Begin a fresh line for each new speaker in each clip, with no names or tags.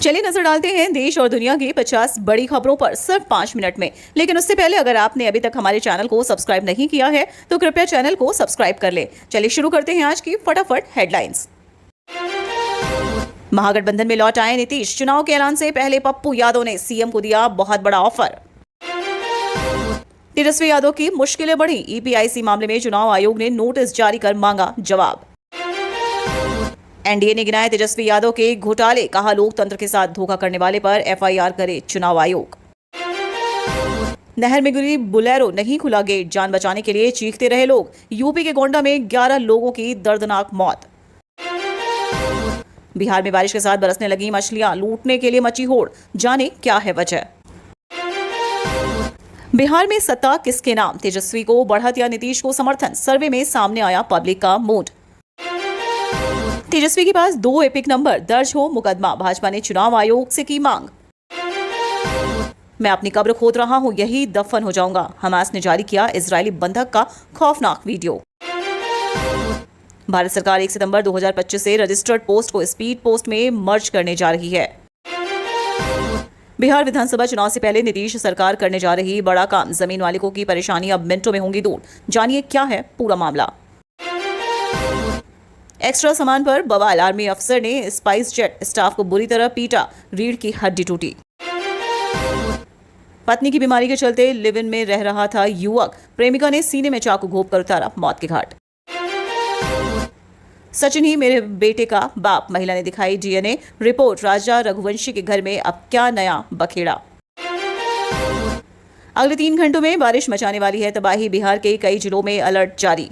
चलिए नजर डालते हैं देश और दुनिया की 50 बड़ी खबरों पर सिर्फ 5 मिनट में। लेकिन उससे पहले अगर आपने अभी तक हमारे चैनल को सब्सक्राइब नहीं किया है तो कृपया चैनल को सब्सक्राइब कर ले। चलिए शुरू करते हैं आज की फटाफट हेडलाइंस। महागठबंधन में लौट आए नीतीश। चुनाव के ऐलान से पहले पप्पू यादव ने सीएम को दिया बहुत बड़ा ऑफर। तेजस्वी यादव की मुश्किलें बढ़ी। ईपीआईसी मामले में चुनाव आयोग ने नोटिस जारी कर मांगा जवाब। एनडीए ने गिनाए तेजस्वी यादव के घोटाले। कहा लोकतंत्र के साथ धोखा करने वाले पर एफआईआर करे चुनाव आयोग। नहर में गिरी बुलेरो, नहीं खुला गेट। जान बचाने के लिए चीखते रहे लोग। यूपी के गोंडा में 11 लोगों की दर्दनाक मौत। बिहार में बारिश के साथ बरसने लगी मछलियां। लूटने के लिए मची होड़। जाने क्या है वजह। बिहार में सत्ता किसके नाम। तेजस्वी को बढ़त या नीतीश को समर्थन। सर्वे में सामने आया पब्लिक का मूड। तेजस्वी के पास 2 एपिक नंबर। दर्ज हो मुकदमा। भाजपा ने चुनाव आयोग से की मांग। मैं अपनी कब्र खोद रहा हूं, यही दफन हो जाऊंगा। हमास ने जारी किया इजरायली बंधक का खौफनाक वीडियो। भारत सरकार 1 सितंबर 2025 से रजिस्टर्ड पोस्ट को स्पीड पोस्ट में मर्ज करने जा रही है। बिहार विधानसभा चुनाव से पहले नीतीश सरकार करने जा रही बड़ा काम। जमीन मालिकों की परेशानी अब मिनटों में होंगी दूर। जानिए क्या है पूरा मामला। एक्स्ट्रा सामान पर बवाल। आर्मी अफसर ने स्पाइस जेट स्टाफ को बुरी तरह पीटा। रीढ़ की हड्डी टूटी। पत्नी की बीमारी के चलते लिव इन में रह रहा था युवक। प्रेमिका ने सीने में चाकू घोंप कर उतारा मौत के घाट। सचिन ही मेरे बेटे का बाप। महिला ने दिखाई डीएनए रिपोर्ट। राजा रघुवंशी के घर में अब क्या नया बखेड़ा। अगले 3 घंटों में बारिश मचाने वाली है तबाही। बिहार के कई जिलों में अलर्ट जारी।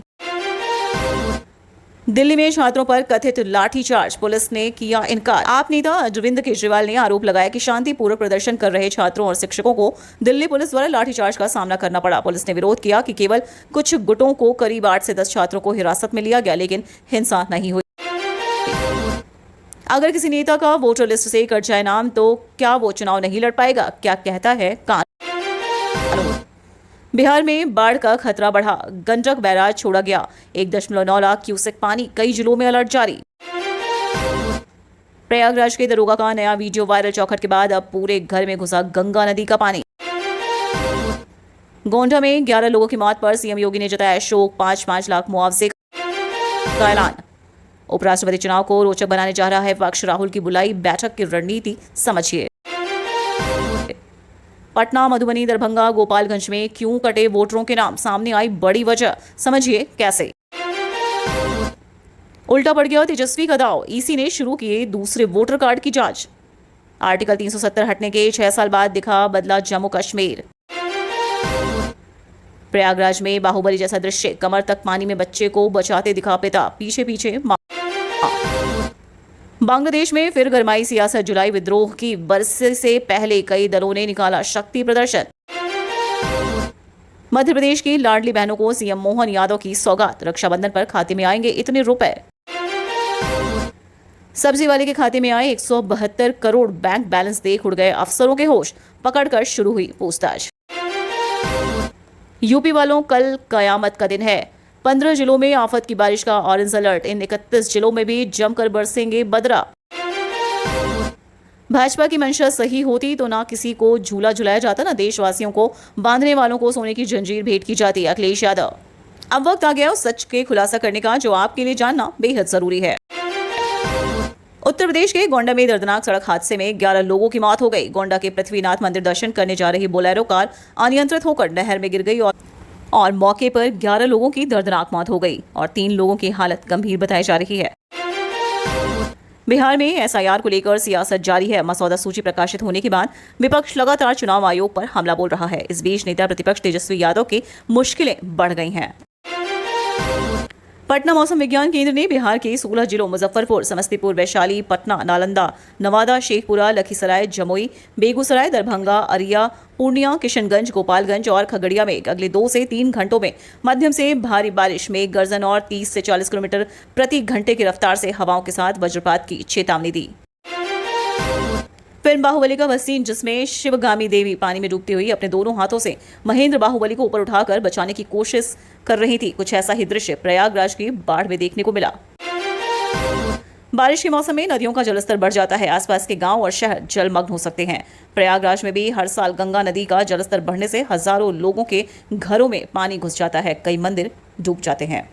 दिल्ली में छात्रों पर कथित लाठीचार्ज। पुलिस ने किया इनकार। आप नेता अरविंद केजरीवाल ने आरोप लगाया कि शांतिपूर्वक प्रदर्शन कर रहे छात्रों और शिक्षकों को दिल्ली पुलिस द्वारा लाठीचार्ज का सामना करना पड़ा। पुलिस ने विरोध किया कि केवल कुछ गुटों को करीब 8 से 10 छात्रों को हिरासत में लिया गया, लेकिन हिंसा नहीं हुई। अगर किसी नेता का वोटर लिस्ट से कट जाए नाम तो क्या वो चुनाव नहीं लड़ पाएगा? क्या कहता है कानून। बिहार में बाढ़ का खतरा बढ़ा। गंडक बैराज छोड़ा गया। 1.9 लाख क्यूसेक पानी। कई जिलों में अलर्ट जारी। प्रयागराज के दरोगा का नया वीडियो वायरल। चौखट के बाद अब पूरे घर में घुसा गंगा नदी का पानी। गोंडा में 11 लोगों की मौत पर सीएम योगी ने जताया शोक। 5-5 लाख मुआवजे का ऐलान। उपराष्ट्रपति चुनाव को रोचक बनाने जा रहा है पक्ष। राहुल की बुलाई बैठक की रणनीति समझिए। पटना, मधुबनी, दरभंगा, गोपालगंज में क्यों कटे वोटरों के नाम। सामने आई बड़ी वजह, समझिए कैसे। उल्टा पड़ गया तेजस्वी का दांव। ईसी ने शुरू किए दूसरे वोटर कार्ड की जांच। आर्टिकल 370 हटने के 6 साल बाद दिखा बदला जम्मू कश्मीर। प्रयागराज में बाहुबली जैसा दृश्य। कमर तक पानी में बच्चे को बचाते दिखा पिता। पीछे पीछे मां। बांग्लादेश में फिर गरमाई सियासत। जुलाई विद्रोह की बरसे से पहले कई दलों ने निकाला शक्ति प्रदर्शन। मध्य प्रदेश की लाडली बहनों को सीएम मोहन यादव की सौगात। रक्षाबंधन पर खाते में आएंगे इतने रुपए। सब्जी वाले के खाते में आए 172 करोड़। बैंक बैलेंस देख उड़ गए अफसरों के होश। पकड़कर शुरू हुई पूछताछ। यूपी वालों कल कयामत का दिन है। 15 जिलों में आफत की बारिश का ऑरेंज अलर्ट। इन 31 जिलों में भी जमकर बरसेंगे बदरा। भाजपा की मंशा सही होती तो ना किसी को झूला झुलाया जाता, ना देशवासियों को बांधने वालों को सोने की जंजीर भेंट की जाती। अखिलेश यादव। अब वक्त आ गया उस सच के खुलासा करने का जो आपके लिए जानना बेहद जरूरी है। उत्तर प्रदेश के गोंडा में दर्दनाक सड़क हादसे में 11 लोगों की मौत हो गई। गोंडा के पृथ्वीनाथ मंदिर दर्शन करने जा रही बोलेरो कार अनियंत्रित होकर नहर में गिर गई और मौके पर 11 लोगों की दर्दनाक मौत हो गई और 3 लोगों की हालत गंभीर बताई जा रही है। बिहार में एसआईआर को लेकर सियासत जारी है। मसौदा सूची प्रकाशित होने के बाद विपक्ष लगातार चुनाव आयोग पर हमला बोल रहा है। इस बीच नेता प्रतिपक्ष तेजस्वी यादव की मुश्किलें बढ़ गई हैं। पटना मौसम विज्ञान केंद्र ने बिहार के 16 जिलों मुजफ्फरपुर, समस्तीपुर, वैशाली, पटना, नालंदा, नवादा, शेखपुरा, लखीसराय, जमुई, बेगूसराय, दरभंगा, अरिया, पूर्णिया, किशनगंज, गोपालगंज और खगड़िया में अगले 2 से 3 घंटों में मध्यम से भारी बारिश में गर्जन और 30 से 40 किलोमीटर प्रति घंटे की रफ्तार से हवाओं के साथ वज्रपात की चेतावनी दी। फिल्म बाहुबली का वह सीन जिसमें शिवगामी देवी पानी में डूबती हुई अपने दोनों हाथों से महेंद्र बाहुबली को ऊपर उठाकर बचाने की कोशिश कर रही थी, कुछ ऐसा ही दृश्य प्रयागराज की बाढ़ में देखने को मिला। बारिश के मौसम में नदियों का जलस्तर बढ़ जाता है। आसपास के गांव और शहर जलमग्न हो सकते हैं। प्रयागराज में भी हर साल गंगा नदी का जलस्तर बढ़ने से हजारों लोगों के घरों में पानी घुस जाता है। कई मंदिर डूब जाते हैं।